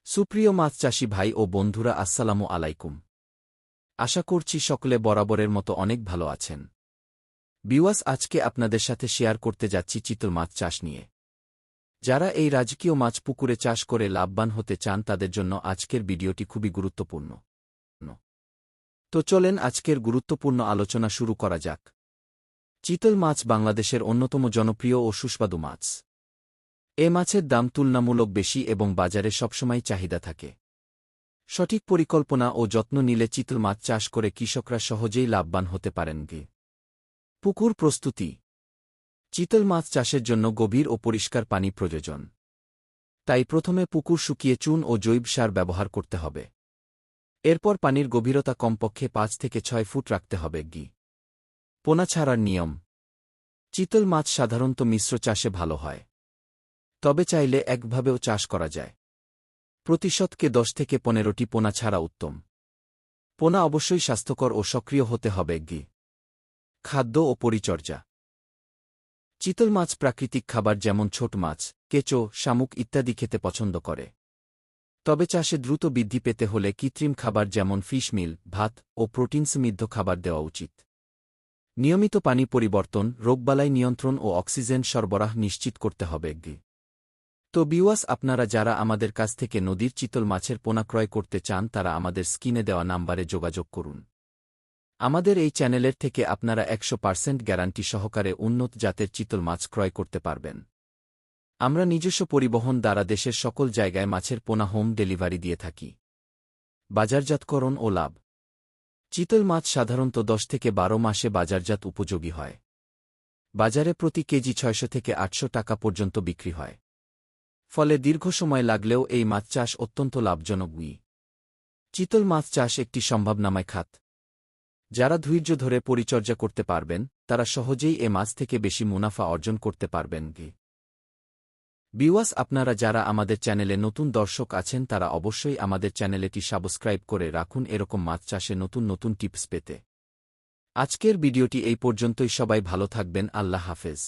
সুপ্রিয় মাছ চাষী ভাই ও বন্ধুরা, আসসালামু আলাইকুম। আশা করছি সকলে বরাবরের মতো অনেক ভালো আছেন। বিওয়াস, আজকে আপনাদের সাথে শেয়ার করতে যাচ্ছি চিতল মাছ চাষ নিয়ে। যারা এই রাজকীয় মাছ পুকুরে চাষ করে লাভবান হতে চান তাদের জন্য আজকের ভিডিওটি খুবই গুরুত্বপূর্ণ। তো চলেন আজকের গুরুত্বপূর্ণ আলোচনা শুরু করা যাক। চিতল মাছ বাংলাদেশের অন্যতম জনপ্রিয় ও সুস্বাদু মাছ। এ মাছের দাম তুলনামূলক বেশি এবং বাজারে সবসময় চাহিদা থাকে। সঠিক পরিকল্পনা ও যত্ন নিলে চিতল মাছ চাষ করে কৃষকরা সহজেই লাভবান হতে পারেন। পুকুর প্রস্তুতি। চিতল মাছ চাষের জন্য গভীর ও পরিষ্কার পানি প্রয়োজন। তাই প্রথমে পুকুর শুকিয়ে চুন ও জৈব সার ব্যবহার করতে হবে। এরপর পানির গভীরতা কমপক্ষে 5 থেকে 6 ফুট রাখতে হবে। পোনা ছাড়ার নিয়ম। চিতল মাছ সাধারণত মিশ্র চাষে ভালো হয়, তবে চাইলে একভাবেও চাষ করা যায়। প্রতি শতকে 10 থেকে 15টি পোনা ছাড়া উত্তম। পোনা অবশ্যই স্বাস্থ্যকর ও সক্রিয় হতে হবে। খাদ্য ও পরিচর্যা। চিতল মাছ প্রাকৃতিক খাবার যেমন ছোট মাছ, কেঁচো, শামুক ইত্যাদি খেতে পছন্দ করে। তবে চাষে দ্রুত বৃদ্ধি পেতে হলে কৃত্রিম খাবার যেমন ফিশ মিল, ভাত ও প্রোটিন সমৃদ্ধ খাবার দেওয়া উচিত। নিয়মিত পানি পরিবর্তন, রোগবালাই নিয়ন্ত্রণ ও অক্সিজেন সরবরাহ নিশ্চিত করতে হবে। তো বিওয়াস, আপনারা যারা আমাদের কাছ থেকে নদীর চিতল মাছের পোনা ক্রয় করতে চান তারা আমাদের স্ক্রিনে দেওয়া নাম্বারে যোগাযোগ করুন। আমাদের এই চ্যানেলের থেকে আপনারা 100% গ্যারান্টি সহকারে উন্নত জাতের চিতল মাছ ক্রয় করতে পারবেন। আমরা নিজস্ব পরিবহন দ্বারা দেশের সকল জায়গায় মাছের পোনা হোম ডেলিভারি দিয়ে থাকি। বাজারজাতকরণ ও লাভ। চিতল মাছ সাধারণত 10 থেকে 12 মাসে বাজারজাত উপযোগী হয়। বাজারে প্রতি কেজি 600 থেকে 800 টাকা পর্যন্ত বিক্রি হয়। ফলে দীর্ঘ সময় লাগলেও এই মাছ চাষ অত্যন্ত লাভজনক। চিতল মাছ চাষ একটি সম্ভাবনাময় খাত। যারা ধৈর্য ধরে পরিচর্যা করতে পারবেন তারা সহজেই এ মাছ থেকে বেশি মুনাফা অর্জন করতে পারবেন। বিওয়াস, আপনারা যারা আমাদের চ্যানেলে নতুন দর্শক আছেন তারা অবশ্যই আমাদের চ্যানেলটি সাবস্ক্রাইব করে রাখুন এরকম মাছ চাষে নতুন নতুন টিপস পেতে। আজকের ভিডিওটি এই পর্যন্তই। সবাই ভালো থাকবেন। আল্লাহ হাফেজ।